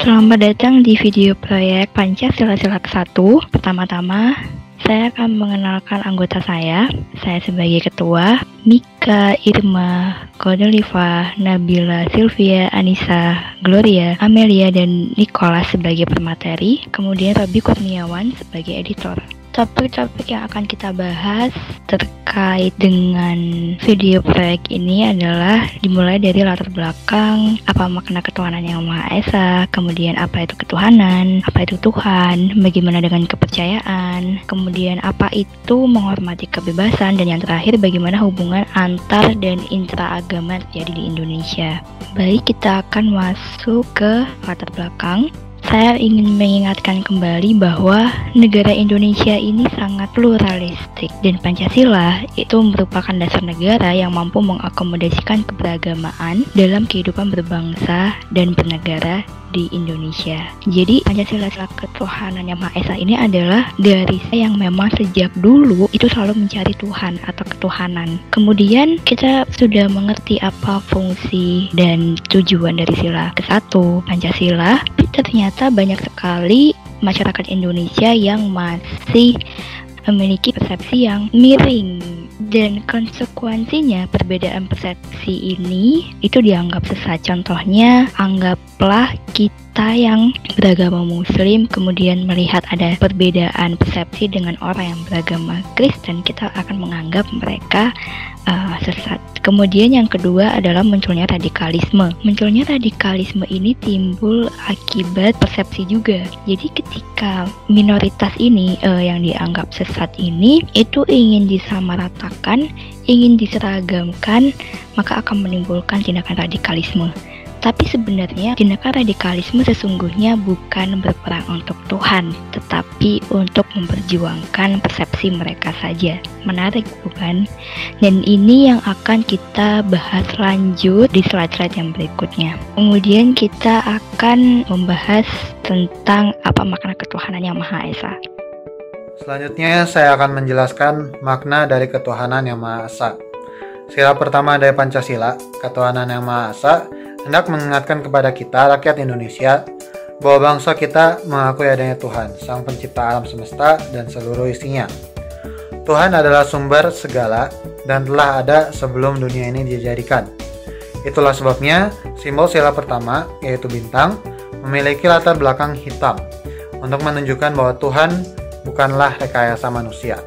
Selamat datang di video proyek Pancasila Sila ke-1. Pertama-tama, saya akan mengenalkan anggota saya. Saya sebagai ketua, Mika, Irma, Kodeliva, Nabila, Sylvia, Anissa, Gloria, Amelia, dan Nicholas sebagai pemateri. Kemudian Robi Kurniawan sebagai editor. Topik-topik yang akan kita bahas terkait dengan video proyek ini adalah dimulai dari latar belakang, apa makna ketuhanan yang Maha Esa, kemudian apa itu ketuhanan, apa itu Tuhan, bagaimana dengan kepercayaan, kemudian apa itu menghormati kebebasan, dan yang terakhir bagaimana hubungan antar dan intraagama terjadi di Indonesia. Baik, kita akan masuk ke latar belakang. Saya ingin mengingatkan kembali bahwa negara Indonesia ini sangat pluralistik dan Pancasila itu merupakan dasar negara yang mampu mengakomodasikan keberagamaan dalam kehidupan berbangsa dan bernegara di Indonesia. Jadi Pancasila ketuhanan yang Maha Esa ini adalah garis yang memang sejak dulu itu selalu mencari Tuhan atau ketuhanan. Kemudian kita sudah mengerti apa fungsi dan tujuan dari sila ke-1 Pancasila. Ternyata banyak sekali masyarakat Indonesia yang masih memiliki persepsi yang miring, dan konsekuensinya perbedaan persepsi ini itu dianggap sesat. Contohnya, anggaplah kita yang beragama Muslim kemudian melihat ada perbedaan persepsi dengan orang yang beragama Kristen, kita akan menganggap mereka sesat. Kemudian yang kedua adalah munculnya radikalisme. Munculnya radikalisme ini timbul akibat persepsi juga. Jadi ketika minoritas ini yang dianggap sesat ini itu ingin disamaratakan, ingin diseragamkan, maka akan menimbulkan tindakan radikalisme. Tapi sebenarnya tindakan radikalisme sesungguhnya bukan berperang untuk Tuhan, tetapi untuk memperjuangkan persepsi mereka saja. Menarik bukan? Dan ini yang akan kita bahas lanjut di slide-slide yang berikutnya. Kemudian kita akan membahas tentang apa makna ketuhanan yang Maha Esa. Selanjutnya saya akan menjelaskan makna dari ketuhanan yang Maha Esa. Sila pertama dari Pancasila, ketuhanan yang Maha Esa, hendak mengingatkan kepada kita, rakyat Indonesia, bahwa bangsa kita mengakui adanya Tuhan, Sang Pencipta alam semesta dan seluruh isinya. Tuhan adalah sumber segala dan telah ada sebelum dunia ini dijadikan. Itulah sebabnya simbol sila pertama, yaitu bintang, memiliki latar belakang hitam untuk menunjukkan bahwa Tuhan bukanlah rekayasa manusia.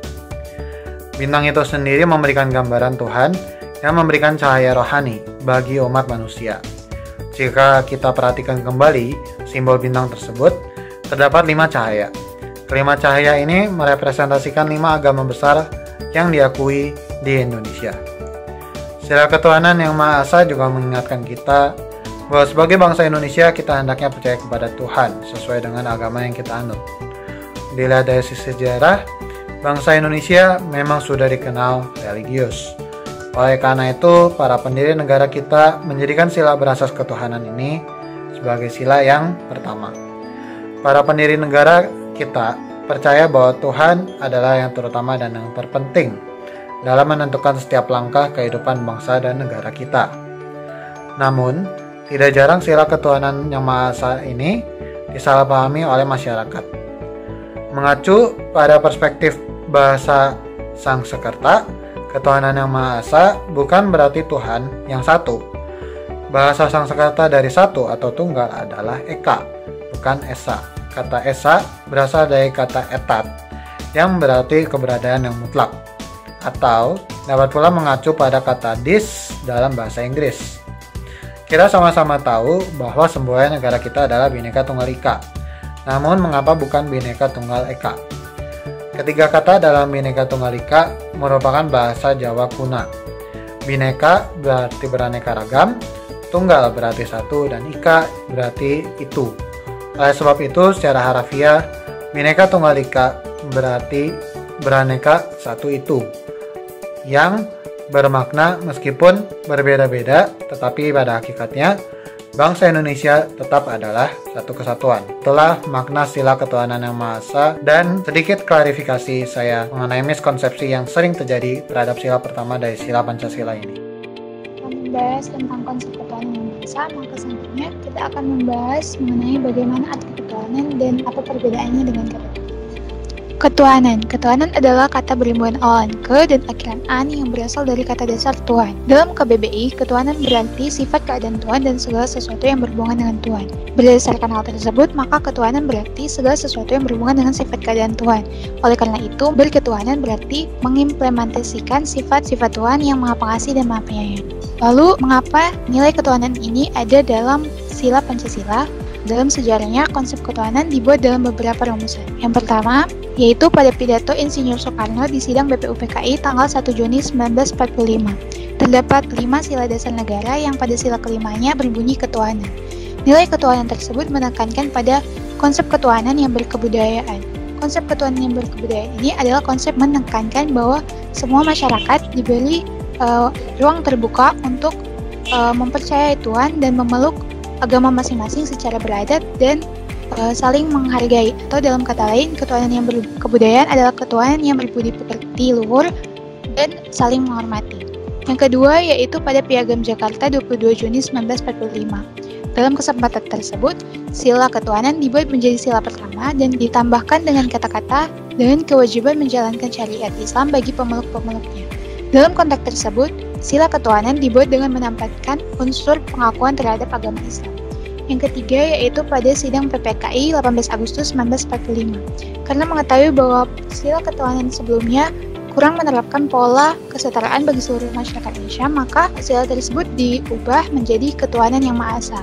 Bintang itu sendiri memberikan gambaran Tuhan yang memberikan cahaya rohani bagi umat manusia. Jika kita perhatikan kembali simbol bintang tersebut, terdapat 5 cahaya. Kelima cahaya ini merepresentasikan 5 agama besar yang diakui di Indonesia. Sila ketuhanan yang Maha Esa juga mengingatkan kita bahwa sebagai bangsa Indonesia kita hendaknya percaya kepada Tuhan sesuai dengan agama yang kita anut. Dilihat dari sisi sejarah, bangsa Indonesia memang sudah dikenal religius. Oleh karena itu, para pendiri negara kita menjadikan sila berasas ketuhanan ini sebagai sila yang pertama. Para pendiri negara kita percaya bahwa Tuhan adalah yang terutama dan yang terpenting dalam menentukan setiap langkah kehidupan bangsa dan negara kita. Namun, tidak jarang sila ketuhanan yang Maha Esa ini disalahpahami oleh masyarakat. Mengacu pada perspektif bahasa Sangsekerta, ketuhanan yang Maha Esa bukan berarti Tuhan yang satu. Bahasa Sangsekerta dari satu atau tunggal adalah Eka, bukan Esa. Kata Esa berasal dari kata etat, yang berarti keberadaan yang mutlak. Atau dapat pula mengacu pada kata dis dalam bahasa Inggris. Kita sama-sama tahu bahwa semboyan negara kita adalah Bhinneka Tunggal Ika. Namun mengapa bukan Bhinneka Tunggal Eka? Ketiga kata dalam Bhinneka Tunggal Ika merupakan bahasa Jawa kuna. Bhinneka berarti beraneka ragam, tunggal berarti satu, dan ika berarti itu. Oleh sebab itu, secara harafiah, Bhinneka Tunggal Ika berarti beraneka satu itu, yang bermakna meskipun berbeda-beda, tetapi pada hakikatnya bangsa Indonesia tetap adalah satu kesatuan. Itulah makna sila ketuhanan yang Maha Esa, dan sedikit klarifikasi saya mengenai miskonsepsi yang sering terjadi terhadap sila pertama dari sila Pancasila ini. Membahas tentang konsep ketuhanan. bahasa, maka selanjutnya kita akan membahas mengenai bagaimana arti ketuhanan dan apa perbedaannya dengan kata ketuhanan. Ketuhanan adalah kata berimbuhan awalan ke dan akhiran an yang berasal dari kata dasar Tuhan. Dalam KBBI, ketuhanan berarti sifat keadaan Tuhan dan segala sesuatu yang berhubungan dengan Tuhan. Berdasarkan hal tersebut, maka ketuhanan berarti segala sesuatu yang berhubungan dengan sifat keadaan Tuhan. Oleh karena itu, berketuhanan berarti mengimplementasikan sifat-sifat Tuhan yang Maha Pengasih dan Maha Penyayang. Lalu, mengapa nilai ketuhanan ini ada dalam sila Pancasila? Dalam sejarahnya, konsep ketuhanan dibuat dalam beberapa rumusan. Yang pertama, yaitu pada pidato Insinyur Soekarno di sidang BPUPKI tanggal 1 Juni 1945. Terdapat 5 sila dasar negara yang pada sila kelimanya berbunyi ketuhanan. Nilai ketuhanan tersebut menekankan pada konsep ketuhanan yang berkebudayaan. Konsep ketuhanan yang berkebudayaan ini adalah konsep menekankan bahwa semua masyarakat diberi ruang terbuka untuk mempercayai Tuhan dan memeluk agama masing-masing secara beradat dan saling menghargai, atau dalam kata lain, ketuhanan yang berkebudayaan adalah ketuhanan yang berbudi pekerti luhur dan saling menghormati. Yang kedua yaitu pada Piagam Jakarta 22 Juni 1945. Dalam kesempatan tersebut, sila ketuhanan dibuat menjadi sila pertama dan ditambahkan dengan kata-kata dengan kewajiban menjalankan syariat Islam bagi pemeluk-pemeluknya. Dalam konteks tersebut, sila ketuhanan dibuat dengan menempatkan unsur pengakuan terhadap agama Islam. Yang ketiga yaitu pada sidang PPKI 18 Agustus 1945. Karena mengetahui bahwa sila ketuhanan sebelumnya kurang menerapkan pola kesetaraan bagi seluruh masyarakat Indonesia, maka sila tersebut diubah menjadi ketuhanan yang Maha Esa.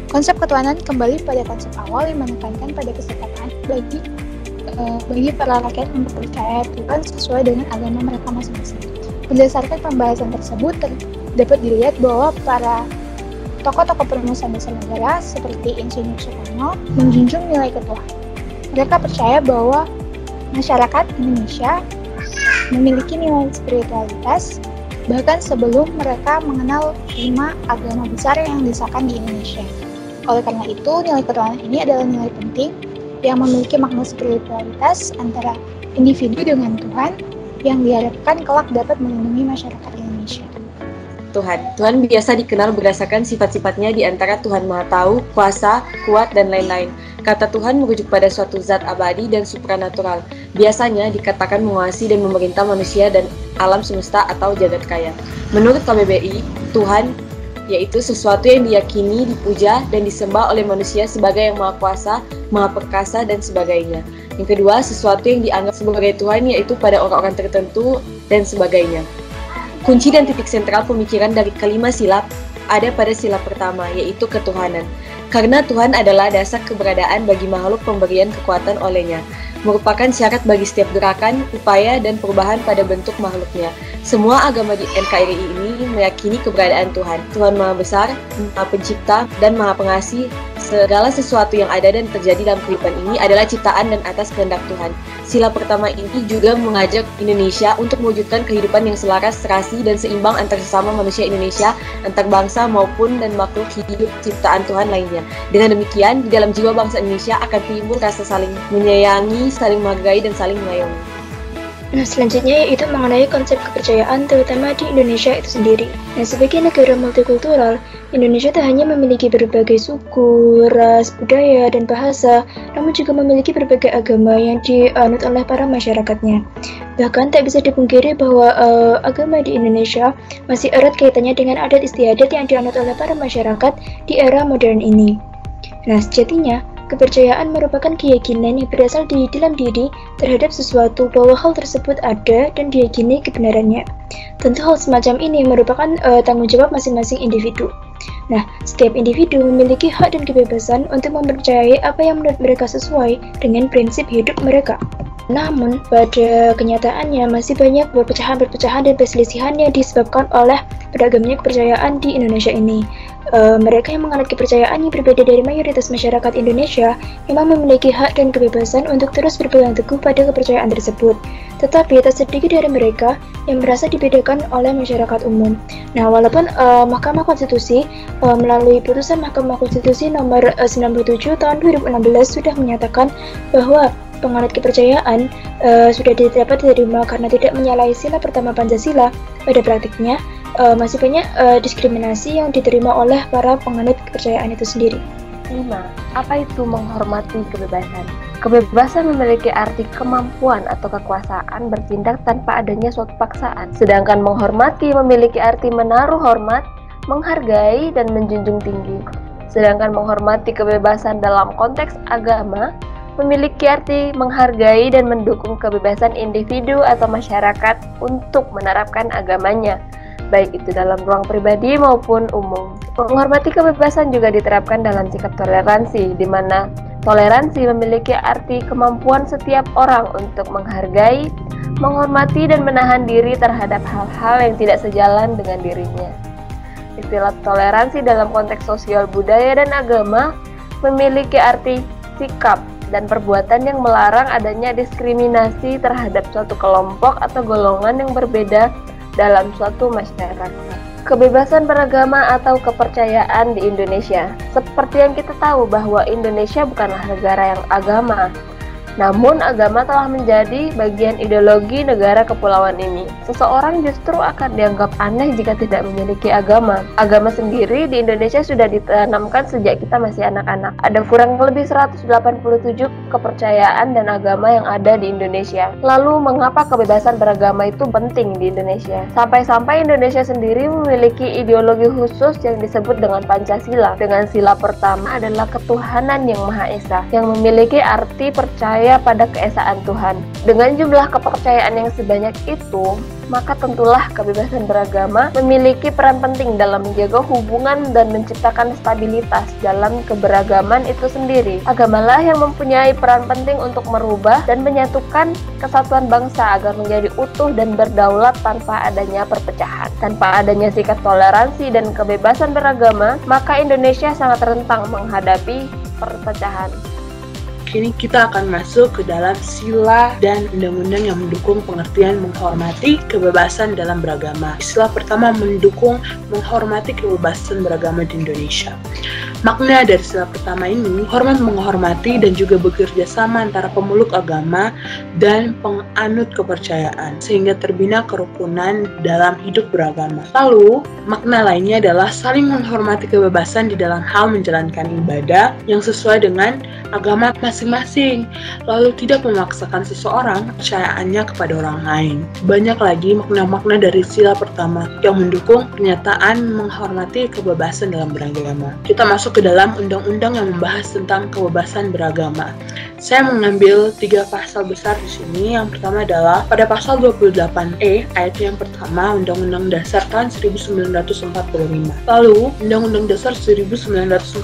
Konsep ketuhanan kembali pada konsep awal yang menekankan pada kesetaraan bagi para rakyat untuk percaya Tuhan sesuai dengan agama mereka masing-masing. Berdasarkan pembahasan tersebut, dapat dilihat bahwa para tokoh-tokoh perumusan dasar negara seperti Insinyur Soekarno menjunjung nilai ketuhanan. Mereka percaya bahwa masyarakat Indonesia memiliki nilai spiritualitas bahkan sebelum mereka mengenal 5 agama besar yang disahkan di Indonesia. Oleh karena itu, nilai ketuhanan ini adalah nilai penting yang memiliki makna spiritualitas antara individu dengan Tuhan yang diharapkan kelak dapat melindungi masyarakat Indonesia. Tuhan biasa dikenal berdasarkan sifat-sifatnya di antara Tuhan Maha Tahu, Kuasa, Kuat, dan lain-lain. Kata Tuhan merujuk pada suatu zat abadi dan supranatural. Biasanya dikatakan menguasai dan memerintah manusia dan alam semesta atau jagat kaya. Menurut KBBI, Tuhan yaitu sesuatu yang diyakini, dipuja, dan disembah oleh manusia sebagai yang Maha Kuasa, Maha Perkasa, dan sebagainya. Yang kedua, sesuatu yang dianggap sebagai Tuhan yaitu pada orang-orang tertentu dan sebagainya. Kunci dan titik sentral pemikiran dari kelima sila ada pada sila pertama, yaitu ketuhanan. Karena Tuhan adalah dasar keberadaan bagi makhluk pemberian kekuatan olehnya, merupakan syarat bagi setiap gerakan, upaya, dan perubahan pada bentuk makhluknya. Semua agama di NKRI ini meyakini keberadaan Tuhan. Tuhan Maha Besar, Maha Pencipta, dan Maha Pengasih. Segala sesuatu yang ada dan terjadi dalam kehidupan ini adalah ciptaan dan atas kehendak Tuhan. Sila pertama ini juga mengajak Indonesia untuk mewujudkan kehidupan yang selaras, serasi, dan seimbang antar sesama manusia Indonesia, antar bangsa maupun dan makhluk hidup ciptaan Tuhan lainnya. Dengan demikian, di dalam jiwa bangsa Indonesia akan timbul rasa saling menyayangi, saling menghargai, dan saling mengayomi. Nah, selanjutnya yaitu mengenai konsep kepercayaan terutama di Indonesia itu sendiri. Nah, sebagai negara multikultural, Indonesia tak hanya memiliki berbagai suku, ras, budaya, dan bahasa, namun juga memiliki berbagai agama yang dianut oleh para masyarakatnya. Bahkan tak bisa dipungkiri bahwa agama di Indonesia masih erat kaitannya dengan adat istiadat yang dianut oleh para masyarakat di era modern ini. Nah, sejatinya, kepercayaan merupakan keyakinan yang berasal di dalam diri terhadap sesuatu bahwa hal tersebut ada dan diyakini kebenarannya. Tentu hal semacam ini merupakan tanggung jawab masing-masing individu. Nah, setiap individu memiliki hak dan kebebasan untuk mempercayai apa yang menurut mereka sesuai dengan prinsip hidup mereka. Namun, pada kenyataannya masih banyak perpecahan-perpecahan dan perselisihan yang disebabkan oleh beragamnya kepercayaan di Indonesia ini. Mereka yang menganut kepercayaan yang berbeda dari mayoritas masyarakat Indonesia memang memiliki hak dan kebebasan untuk terus berpegang teguh pada kepercayaan tersebut. Tetapi tak sedikit dari mereka yang merasa dibedakan oleh masyarakat umum. Nah, walaupun Mahkamah Konstitusi melalui putusan Mahkamah Konstitusi nomor 97 tahun 2016 sudah menyatakan bahwa penganut kepercayaan sudah dapat diterima karena tidak menyalahi sila pertama Pancasila, pada praktiknya masih banyak diskriminasi yang diterima oleh para penganut kepercayaan itu sendiri. 5. Apa itu menghormati kebebasan? Kebebasan memiliki arti kemampuan atau kekuasaan bertindak tanpa adanya suatu paksaan. Sedangkan menghormati memiliki arti menaruh hormat, menghargai, dan menjunjung tinggi. Sedangkan menghormati kebebasan dalam konteks agama memiliki arti menghargai dan mendukung kebebasan individu atau masyarakat untuk menerapkan agamanya, baik itu dalam ruang pribadi maupun umum. Menghormati kebebasan juga diterapkan dalam sikap toleransi, di mana toleransi memiliki arti kemampuan setiap orang untuk menghargai, menghormati, dan menahan diri terhadap hal-hal yang tidak sejalan dengan dirinya. Istilah toleransi dalam konteks sosial budaya dan agama memiliki arti sikap dan perbuatan yang melarang adanya diskriminasi terhadap suatu kelompok atau golongan yang berbeda dalam suatu masyarakat. Kebebasan beragama atau kepercayaan di Indonesia. Seperti yang kita tahu bahwa Indonesia bukanlah negara yang agama, namun agama telah menjadi bagian ideologi negara kepulauan ini. Seseorang justru akan dianggap aneh jika tidak memiliki agama. Agama sendiri di Indonesia sudah ditanamkan sejak kita masih anak-anak. Ada kurang lebih 187 kepercayaan dan agama yang ada di Indonesia. Lalu mengapa kebebasan beragama itu penting di Indonesia? Sampai-sampai Indonesia sendiri memiliki ideologi khusus yang disebut dengan Pancasila. Dengan sila pertama adalah ketuhanan yang Maha Esa, yang memiliki arti percaya pada keesaan Tuhan. Dengan jumlah kepercayaan yang sebanyak itu, maka tentulah kebebasan beragama memiliki peran penting dalam menjaga hubungan dan menciptakan stabilitas dalam keberagaman itu sendiri. Agamalah yang mempunyai peran penting untuk merubah dan menyatukan kesatuan bangsa agar menjadi utuh dan berdaulat tanpa adanya perpecahan. Tanpa adanya sikap toleransi dan kebebasan beragama, maka Indonesia sangat rentan menghadapi perpecahan. Kini kita akan masuk ke dalam sila dan undang-undang yang mendukung pengertian menghormati kebebasan dalam beragama. Sila pertama mendukung menghormati kebebasan beragama di Indonesia. Makna dari sila pertama ini, hormat menghormati dan juga bekerja sama antara pemeluk agama dan penganut kepercayaan, sehingga terbina kerukunan dalam hidup beragama. Lalu, makna lainnya adalah saling menghormati kebebasan di dalam hal menjalankan ibadah yang sesuai dengan agama masing-masing, lalu tidak memaksakan seseorang kepercayaannya kepada orang lain. Banyak lagi makna-makna dari sila pertama yang mendukung pernyataan menghormati kebebasan dalam beragama. Kita masuk ke dalam undang-undang yang membahas tentang kebebasan beragama. Saya mengambil 3 pasal besar di sini. Yang pertama adalah pada pasal 28E ayat yang pertama Undang-Undang Dasar tahun 1945. Lalu Undang-Undang Dasar 1945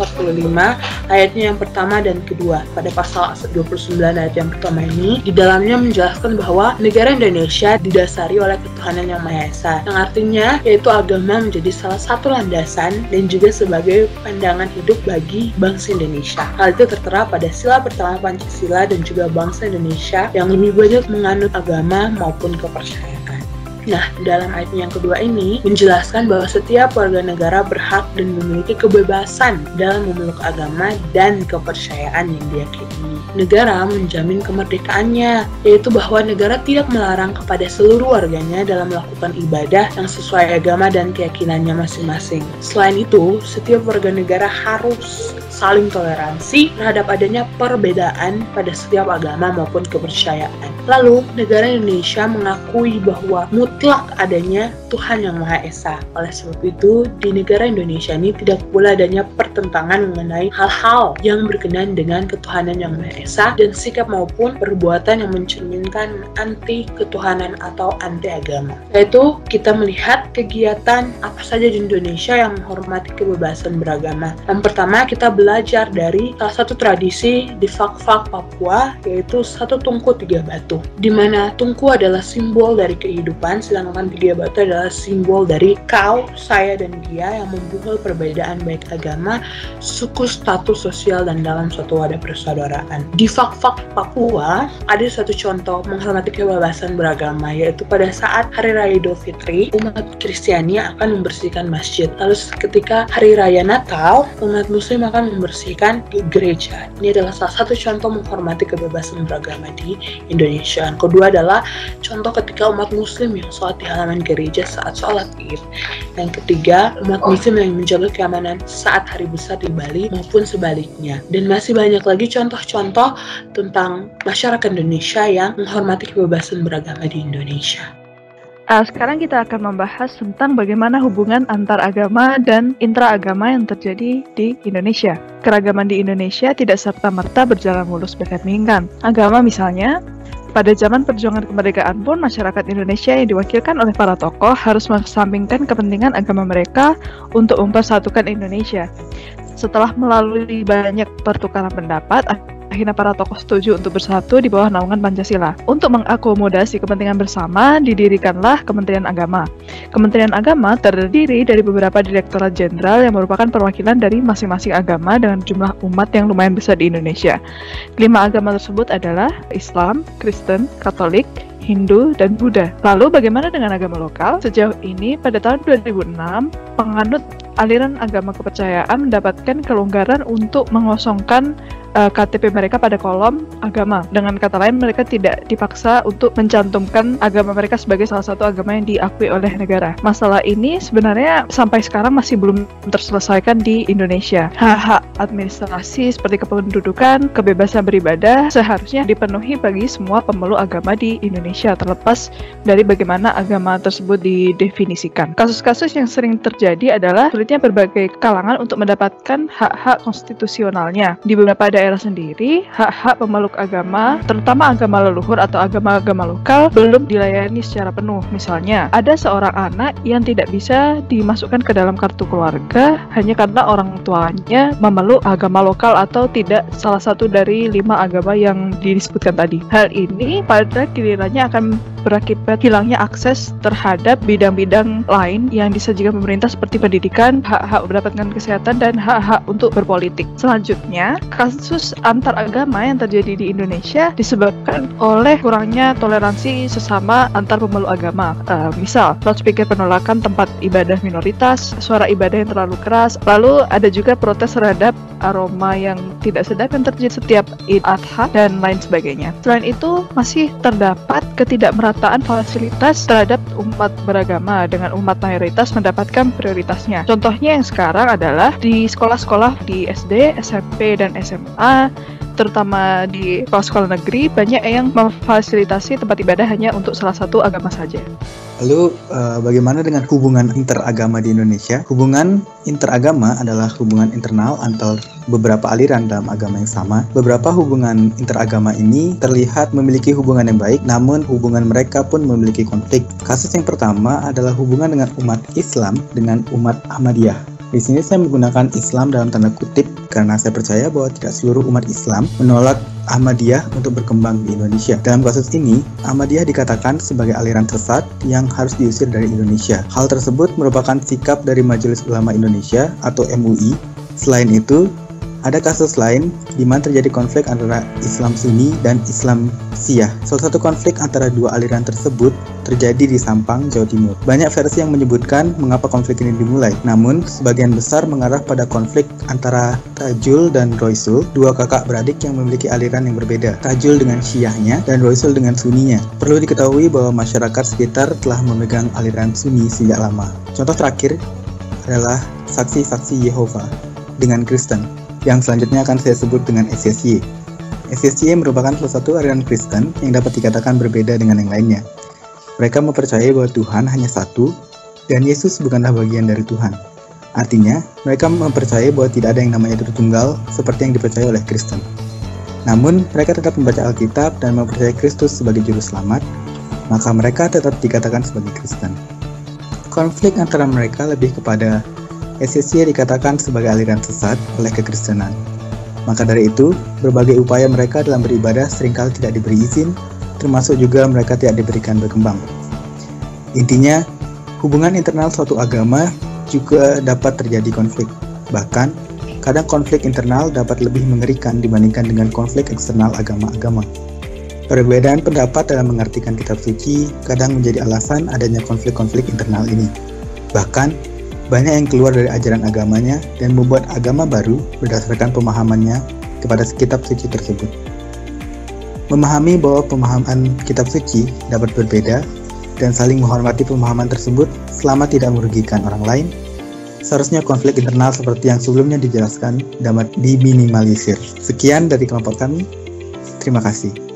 ayatnya yang pertama dan kedua. Pada pasal 29 ayat yang pertama ini, di dalamnya menjelaskan bahwa negara Indonesia didasari oleh ketuhanan yang Maha Esa, yang artinya yaitu agama menjadi salah satu landasan dan juga sebagai pandangan hidup bagi bangsa Indonesia. Hal itu tertera pada sila pertama Pancasila dan juga bangsa Indonesia yang lebih banyak menganut agama maupun kepercayaan. Nah, dalam ayat yang kedua ini menjelaskan bahwa setiap warga negara berhak dan memiliki kebebasan dalam memeluk agama dan kepercayaan yang diyakini. Negara menjamin kemerdekaannya, yaitu bahwa negara tidak melarang kepada seluruh warganya dalam melakukan ibadah yang sesuai agama dan keyakinannya masing-masing. Selain itu, setiap warga negara harus saling toleransi terhadap adanya perbedaan pada setiap agama maupun kepercayaan. Lalu, negara Indonesia mengakui bahwa mutlak adanya Tuhan yang Maha Esa. Oleh sebab itu, di negara Indonesia ini tidak pula adanya pertentangan mengenai hal-hal yang berkenaan dengan ketuhanan yang Maha Esa dan sikap maupun perbuatan yang mencerminkan anti ketuhanan atau anti agama. Yaitu, kita melihat kegiatan apa saja di Indonesia yang menghormati kebebasan beragama. Yang pertama, kita belajar dari salah satu tradisi di Fak-Fak Papua, yaitu satu tungku 3 batu, di mana tungku adalah simbol dari kehidupan, sedangkan 3 batu adalah simbol dari kau, saya, dan dia yang membunuh perbedaan baik agama, suku, status sosial, dan dalam suatu wadah persaudaraan. Di Fak-Fak Papua ada satu contoh menghormati kebebasan beragama, yaitu pada saat Hari Raya Idul Fitri, umat Kristiani akan membersihkan masjid. Lalu ketika Hari Raya Natal, umat Muslim akan membersihkan gereja. Ini adalah salah satu contoh menghormati kebebasan beragama di Indonesia. Yang kedua adalah contoh ketika umat muslim yang sholat di halaman gereja saat sholat Id. Yang ketiga, umat muslim yang menjaga keamanan saat hari besar di Bali maupun sebaliknya. Dan masih banyak lagi contoh-contoh tentang masyarakat Indonesia yang menghormati kebebasan beragama di Indonesia. Sekarang kita akan membahas tentang bagaimana hubungan antar agama dan intraagama yang terjadi di Indonesia. Keragaman di Indonesia tidak serta-merta berjalan mulus berdampingan. Agama misalnya, pada zaman perjuangan kemerdekaan pun masyarakat Indonesia yang diwakilkan oleh para tokoh harus mengesampingkan kepentingan agama mereka untuk mempersatukan Indonesia. Setelah melalui banyak pertukaran pendapat, akhirnya para tokoh setuju untuk bersatu di bawah naungan Pancasila. Untuk mengakomodasi kepentingan bersama, didirikanlah Kementerian Agama. Kementerian Agama terdiri dari beberapa direktorat jenderal yang merupakan perwakilan dari masing-masing agama dengan jumlah umat yang lumayan besar di Indonesia. 5 agama tersebut adalah Islam, Kristen, Katolik, Hindu, dan Buddha. Lalu bagaimana dengan agama lokal? Sejauh ini, pada tahun 2006, penganut aliran agama kepercayaan mendapatkan kelonggaran untuk mengosongkan KTP mereka pada kolom agama. Dengan kata lain, mereka tidak dipaksa untuk mencantumkan agama mereka sebagai salah satu agama yang diakui oleh negara. Masalah ini sebenarnya sampai sekarang masih belum terselesaikan di Indonesia. Hak-hak administrasi seperti kependudukan, kebebasan beribadah seharusnya dipenuhi bagi semua pemeluk agama di Indonesia, terlepas dari bagaimana agama tersebut didefinisikan. Kasus-kasus yang sering terjadi adalah sulitnya berbagai kalangan untuk mendapatkan hak-hak konstitusionalnya. Di beberapa daerah sendiri, hak-hak pemeluk agama, terutama agama leluhur atau agama-agama lokal, belum dilayani secara penuh. Misalnya, ada seorang anak yang tidak bisa dimasukkan ke dalam kartu keluarga hanya karena orang tuanya memeluk agama lokal atau tidak salah satu dari 5 agama yang disebutkan tadi. Hal ini pada gilirannya akan berakibat hilangnya akses terhadap bidang-bidang lain yang disajikan pemerintah seperti pendidikan, hak-hak mendapatkan kesehatan, dan hak-hak untuk berpolitik. Selanjutnya, kasus antar agama yang terjadi di Indonesia disebabkan oleh kurangnya toleransi sesama antar pemeluk agama. Misal, loudspeaker penolakan tempat ibadah minoritas, suara ibadah yang terlalu keras, lalu ada juga protes terhadap aroma yang tidak sedap yang terjadi setiap Id Adha, dan lain sebagainya. Selain itu, masih terdapat ketidakmerataan fasilitas terhadap umat beragama dengan umat mayoritas mendapatkan prioritasnya. Contohnya yang sekarang adalah di sekolah-sekolah di SD, SMP, dan SMA, terutama di sekolah negeri, banyak yang memfasilitasi tempat ibadah hanya untuk salah satu agama saja. Lalu, bagaimana dengan hubungan interagama di Indonesia? Hubungan interagama adalah hubungan internal antar beberapa aliran dalam agama yang sama. Beberapa hubungan interagama ini terlihat memiliki hubungan yang baik, namun hubungan mereka pun memiliki konflik. Kasus yang pertama adalah hubungan dengan umat Islam dengan umat Ahmadiyah. Di sini saya menggunakan Islam dalam tanda kutip karena saya percaya bahwa tidak seluruh umat Islam menolak Ahmadiyah untuk berkembang di Indonesia. Dalam kasus ini, Ahmadiyah dikatakan sebagai aliran sesat yang harus diusir dari Indonesia. Hal tersebut merupakan sikap dari Majelis Ulama Indonesia atau MUI. Selain itu, ada kasus lain di mana terjadi konflik antara Islam Sunni dan Islam Syiah. Salah satu konflik antara dua aliran tersebut terjadi di Sampang, Jawa Timur. Banyak versi yang menyebutkan mengapa konflik ini dimulai. Namun, sebagian besar mengarah pada konflik antara Tajul dan Roisul, dua kakak beradik yang memiliki aliran yang berbeda. Tajul dengan Syiahnya dan Roisul dengan Sunninya. Perlu diketahui bahwa masyarakat sekitar telah memegang aliran Sunni sejak lama. Contoh terakhir adalah saksi-saksi Yehova dengan Kristen, yang selanjutnya akan saya sebut dengan SSY. SSY merupakan salah satu aliran Kristen yang dapat dikatakan berbeda dengan yang lainnya. Mereka mempercayai bahwa Tuhan hanya satu, dan Yesus bukanlah bagian dari Tuhan. Artinya, mereka mempercayai bahwa tidak ada yang namanya Tritunggal seperti yang dipercaya oleh Kristen. Namun, mereka tetap membaca Alkitab dan mempercayai Kristus sebagai juru selamat, maka mereka tetap dikatakan sebagai Kristen. Konflik antara mereka lebih kepada SSY dikatakan sebagai aliran sesat oleh kekristenan. Maka dari itu, berbagai upaya mereka dalam beribadah seringkali tidak diberi izin, termasuk juga mereka tidak diberikan berkembang. Intinya, hubungan internal suatu agama juga dapat terjadi konflik. Bahkan, kadang konflik internal dapat lebih mengerikan dibandingkan dengan konflik eksternal agama-agama. Perbedaan pendapat dalam mengartikan kitab suci kadang menjadi alasan adanya konflik-konflik internal ini. Bahkan, banyak yang keluar dari ajaran agamanya dan membuat agama baru berdasarkan pemahamannya kepada kitab suci tersebut. Memahami bahwa pemahaman kitab suci dapat berbeda dan saling menghormati pemahaman tersebut selama tidak merugikan orang lain, seharusnya konflik internal seperti yang sebelumnya dijelaskan dapat diminimalisir. Sekian dari kelompok kami. Terima kasih.